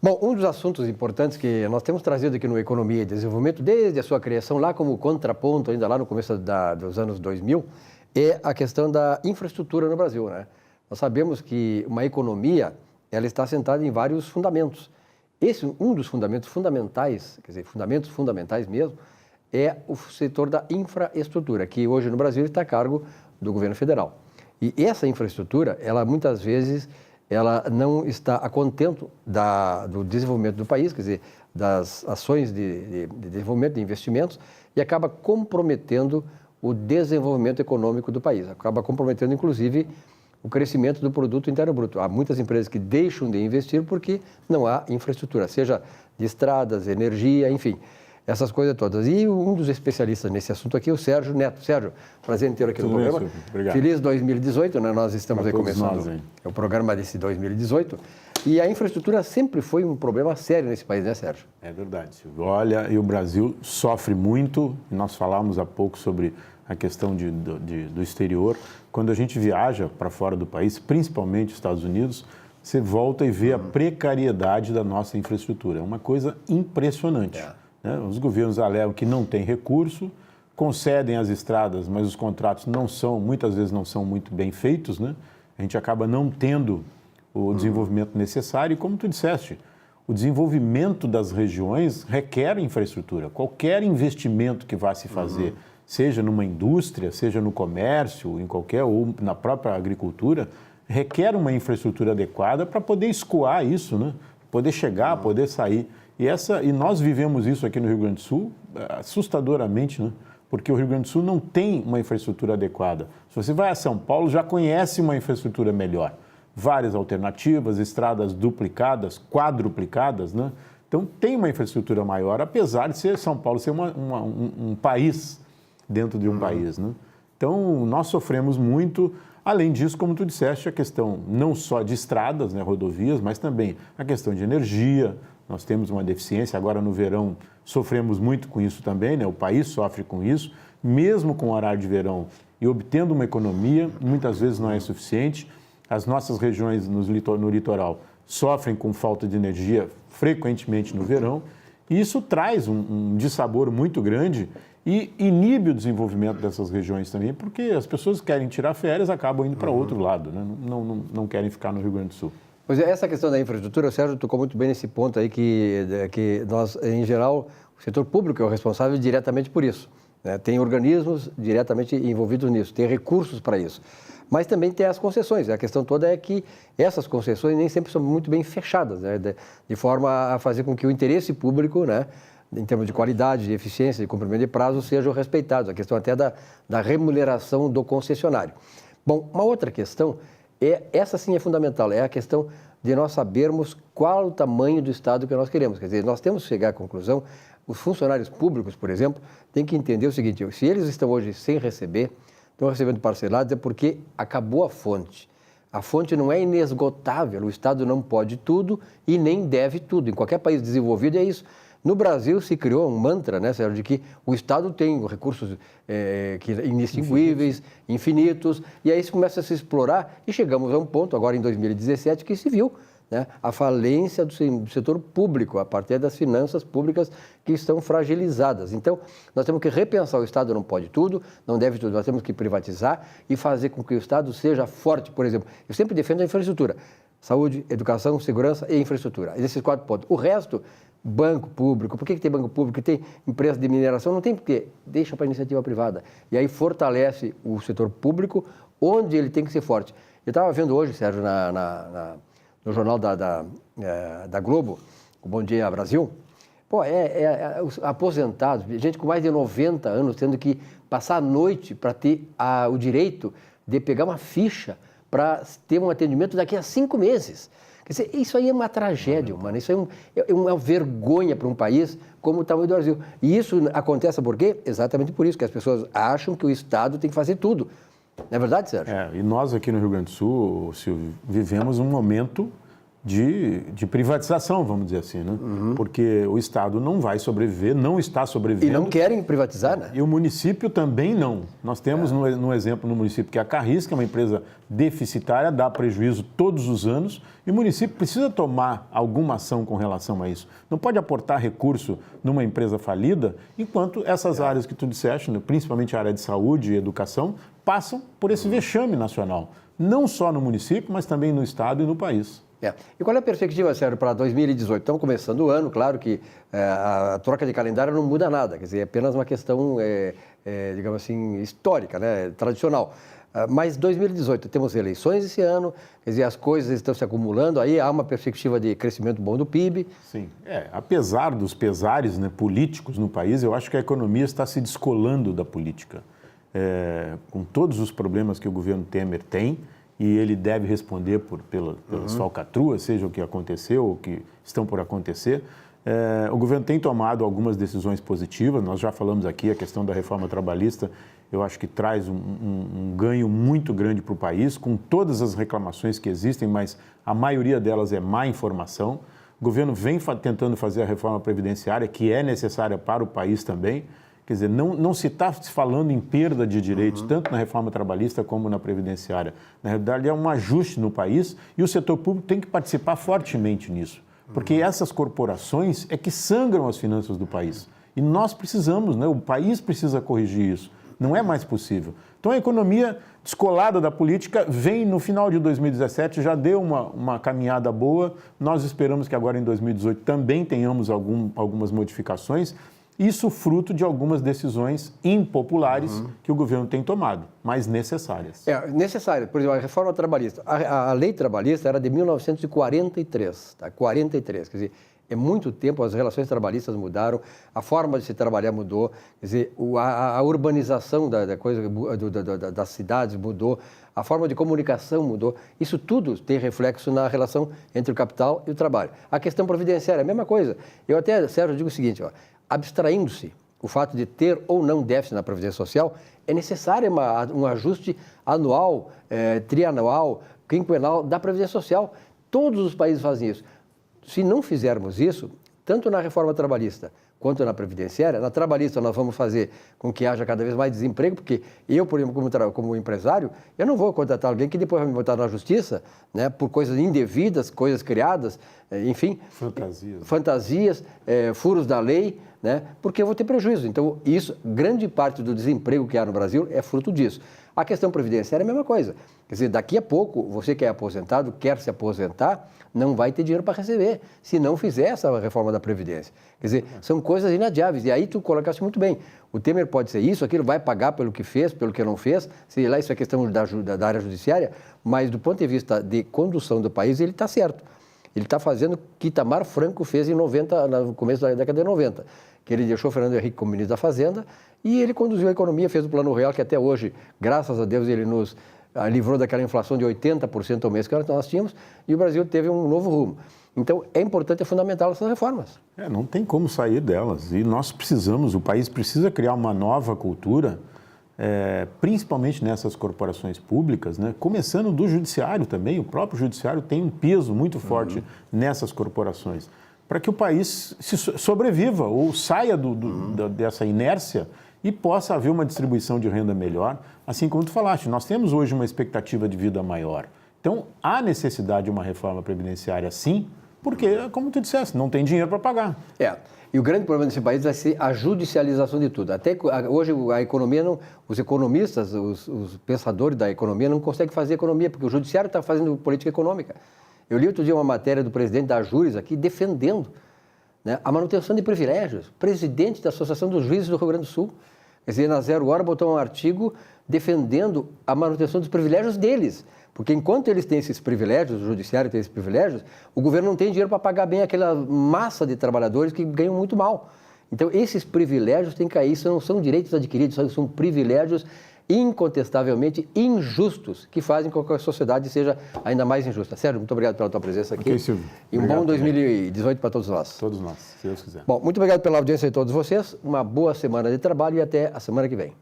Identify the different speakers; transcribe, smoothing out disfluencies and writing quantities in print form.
Speaker 1: Bom, um dos assuntos importantes que nós temos trazido aqui no Economia e Desenvolvimento, desde a sua criação lá como contraponto, ainda lá no começo dos anos 2000, é a questão da infraestrutura no Brasil, né? Nós sabemos que uma economia, ela está assentada em vários fundamentos. Um dos fundamentos fundamentais, quer dizer, fundamentos fundamentais mesmo, é o setor da infraestrutura, que hoje no Brasil está a cargo do governo federal. E essa infraestrutura, ela muitas vezes, ela não está a contento do desenvolvimento do país, quer dizer, das ações de desenvolvimento, de investimentos, e acaba comprometendo o desenvolvimento econômico do país, acaba comprometendo, inclusive, o crescimento do produto interno bruto. Há muitas empresas que deixam de investir porque não há infraestrutura, seja de estradas, energia, enfim, essas coisas todas. E um dos especialistas nesse assunto aqui é o Sérgio Neto. Sérgio, prazer em ter aqui no programa.
Speaker 2: Obrigado.
Speaker 1: Feliz 2018, né? Nós estamos aí começando o programa desse 2018. E a infraestrutura sempre foi um problema sério nesse país, né, Sérgio?
Speaker 2: É verdade, Silvio. Olha, e o Brasil sofre muito, nós falamos há pouco sobre a questão do exterior. Quando a gente viaja para fora do país, principalmente Estados Unidos, você volta e vê a precariedade da nossa infraestrutura. É uma coisa impressionante. Né? Os governos alegam que não tem recurso, concedem as estradas, mas os contratos muitas vezes não são muito bem feitos, né? A gente acaba não tendo o desenvolvimento necessário e, como tu disseste, o desenvolvimento das regiões requer infraestrutura. Qualquer investimento que vá se fazer, seja numa indústria, seja no comércio, ou na própria agricultura, requer uma infraestrutura adequada para poder escoar isso, né? Poder chegar, poder sair. E nós vivemos isso aqui no Rio Grande do Sul assustadoramente, né? Porque o Rio Grande do Sul não tem uma infraestrutura adequada. Se você vai a São Paulo, já conhece uma infraestrutura melhor. Várias alternativas, estradas duplicadas, quadruplicadas, né? Então, tem uma infraestrutura maior, apesar de São Paulo ser um país dentro de um país, né? Então, nós sofremos muito. Além disso, como tu disseste, a questão não só de estradas, né, rodovias, mas também a questão de energia. Nós temos uma deficiência, agora no verão sofremos muito com isso também, né? O país sofre com isso, mesmo com o horário de verão e obtendo uma economia, muitas vezes não é suficiente. As nossas regiões no litoral sofrem com falta de energia frequentemente no verão, e isso traz um dissabor muito grande e inibe o desenvolvimento dessas regiões também, porque as pessoas que querem tirar férias acabam indo para outro lado, né? Não querem ficar no Rio Grande do Sul.
Speaker 1: Pois é, essa questão da infraestrutura, o Sérgio tocou muito bem nesse ponto aí que nós, em geral, o setor público é o responsável diretamente por isso, né? Tem organismos diretamente envolvidos nisso, tem recursos para isso. Mas também tem as concessões. A questão toda é que essas concessões nem sempre são muito bem fechadas, né? De forma a fazer com que o interesse público, né, em termos de qualidade, de eficiência, de cumprimento de prazo, sejam respeitados. A questão até da remuneração do concessionário. Bom, uma outra questão, essa sim é fundamental, é a questão de nós sabermos qual o tamanho do Estado que nós queremos. Quer dizer, nós temos que chegar à conclusão, os funcionários públicos, por exemplo, têm que entender o seguinte: se eles estão hoje sem receber, estão recebendo parcelados, é porque acabou a fonte. A fonte não é inesgotável, o Estado não pode tudo e nem deve tudo. Em qualquer país desenvolvido é isso. No Brasil se criou um mantra, né, Sérgio, de que o Estado tem recursos inextinguíveis, infinitos, e aí isso começa a se explorar e chegamos a um ponto, agora em 2017, que se viu, né, a falência do setor público, a partir das finanças públicas que estão fragilizadas. Então, nós temos que repensar, o Estado não pode tudo, não deve tudo, nós temos que privatizar e fazer com que o Estado seja forte. Por exemplo, eu sempre defendo a infraestrutura: saúde, educação, segurança e infraestrutura. Esses 4 pontos. O resto, banco público. Por que tem banco público? Tem empresa de mineração? Não tem porque deixa para a iniciativa privada. E aí fortalece o setor público onde ele tem que ser forte. Eu estava vendo hoje, Sérgio, no jornal da Globo, o Bom Dia Brasil, os aposentados, gente com mais de 90 anos, tendo que passar a noite para ter o direito de pegar uma ficha para ter um atendimento daqui a 5 meses. Quer dizer, isso aí é uma tragédia humana, isso aí é uma vergonha para um país como o tamanho do Brasil. E isso acontece por quê? Exatamente por isso, que as pessoas acham que o Estado tem que fazer tudo. Não é verdade, Sérgio?
Speaker 2: E nós aqui no Rio Grande do Sul, Silvio, vivemos um momento de privatização, vamos dizer assim, né? Porque o Estado não vai sobreviver, não está sobrevivendo.
Speaker 1: E não querem privatizar, né?
Speaker 2: E o município também não. Nós temos, no exemplo, no município, que é a Carris, que é uma empresa deficitária, dá prejuízo todos os anos, e o município precisa tomar alguma ação com relação a isso. Não pode aportar recurso numa empresa falida, enquanto essas áreas que tu disseste, né, principalmente a área de saúde e educação, passam por esse vexame nacional. Não só no município, mas também no Estado e no país.
Speaker 1: E qual é a perspectiva, Sérgio, para 2018? Estamos começando o ano, claro que a troca de calendário não muda nada, quer dizer, é apenas uma questão, digamos assim, histórica, né, tradicional. Mas 2018, temos eleições esse ano, quer dizer, as coisas estão se acumulando, aí há uma perspectiva de crescimento bom do PIB.
Speaker 2: Sim, apesar dos pesares, né, políticos no país, eu acho que a economia está se descolando da política. Com todos os problemas que o governo Temer tem, e ele deve responder pelas falcatruas, seja o que aconteceu ou que estão por acontecer. O governo tem tomado algumas decisões positivas, nós já falamos aqui, a questão da reforma trabalhista, eu acho que traz um ganho muito grande para o país, com todas as reclamações que existem, mas a maioria delas é má informação. O governo vem tentando fazer a reforma previdenciária, que é necessária para o país também. Quer dizer, não se está falando em perda de direitos, tanto na reforma trabalhista como na previdenciária. Na realidade, é um ajuste no país e o setor público tem que participar fortemente nisso. Porque essas corporações é que sangram as finanças do país. E nós precisamos, né? O país precisa corrigir isso. Não é mais possível. Então, a economia descolada da política vem no final de 2017, já deu uma caminhada boa. Nós esperamos que agora em 2018 também tenhamos algumas modificações. Isso fruto de algumas decisões impopulares que o governo tem tomado, mas necessárias.
Speaker 1: Necessárias. Por exemplo, a reforma trabalhista. A lei trabalhista era de 1943, tá? 43, quer dizer, é muito tempo, as relações trabalhistas mudaram, a forma de se trabalhar mudou, quer dizer, a urbanização das cidades mudou, a forma de comunicação mudou. Isso tudo tem reflexo na relação entre o capital e o trabalho. A questão providenciária é a mesma coisa. Eu até, Sérgio, digo o seguinte, abstraindo-se o fato de ter ou não déficit na Previdência Social, é necessário um ajuste anual, trianual, quinquenal da Previdência Social. Todos os países fazem isso. Se não fizermos isso, tanto na reforma trabalhista quanto na previdenciária, na trabalhista nós vamos fazer com que haja cada vez mais desemprego, porque eu, por exemplo, como empresário, eu não vou contratar alguém que depois vai me botar na justiça, né, por coisas indevidas, coisas criadas, enfim. Fantasias, furos da lei, né, porque eu vou ter prejuízo. Então, isso, grande parte do desemprego que há no Brasil é fruto disso. A questão previdenciária é a mesma coisa. Quer dizer, daqui a pouco, você que é aposentado, quer se aposentar, não vai ter dinheiro para receber, se não fizer essa reforma da Previdência. Quer dizer, são coisas inadiáveis. E aí tu colocaste muito bem. O Temer pode ser isso, aquilo, vai pagar pelo que fez, pelo que não fez, sei lá, isso é questão da área judiciária, mas do ponto de vista de condução do país, ele está certo. Ele está fazendo o que Itamar Franco fez em 90, no começo da década de 90, que ele deixou Fernando Henrique como ministro da Fazenda e ele conduziu a economia, fez o Plano Real, que até hoje, graças a Deus, ele nos livrou daquela inflação de 80% ao mês que nós tínhamos e o Brasil teve um novo rumo. Então, é importante, é fundamental essas reformas.
Speaker 2: Não tem como sair delas. E nós precisamos, o país precisa criar uma nova cultura, principalmente nessas corporações públicas, né? Começando do judiciário também. O próprio judiciário tem um peso muito forte nessas corporações, para que o país sobreviva ou saia dessa inércia e possa haver uma distribuição de renda melhor. Assim como tu falaste, nós temos hoje uma expectativa de vida maior. Então, há necessidade de uma reforma previdenciária, sim, porque, como tu disseste, não tem dinheiro para pagar.
Speaker 1: E o grande problema desse país vai ser a judicialização de tudo. Até hoje, a economia os economistas, os pensadores da economia não conseguem fazer economia, porque o judiciário está fazendo política econômica. Eu li outro dia uma matéria do presidente da Júris aqui defendendo, né, a manutenção de privilégios. Presidente da Associação dos Juízes do Rio Grande do Sul. Quer dizer, na Zero Hora botou um artigo defendendo a manutenção dos privilégios deles. Porque enquanto eles têm esses privilégios, o judiciário tem esses privilégios, o governo não tem dinheiro para pagar bem aquela massa de trabalhadores que ganham muito mal. Então, esses privilégios têm que cair, isso não são direitos adquiridos, são privilégios incontestavelmente injustos, que fazem com que a sociedade seja ainda mais injusta. Sérgio, muito obrigado pela tua presença aqui.
Speaker 2: Ok, Silvio.
Speaker 1: E um bom 2018 para todos nós.
Speaker 2: Todos nós, se Deus quiser.
Speaker 1: Bom, muito obrigado pela audiência de todos vocês, uma boa semana de trabalho e até a semana que vem.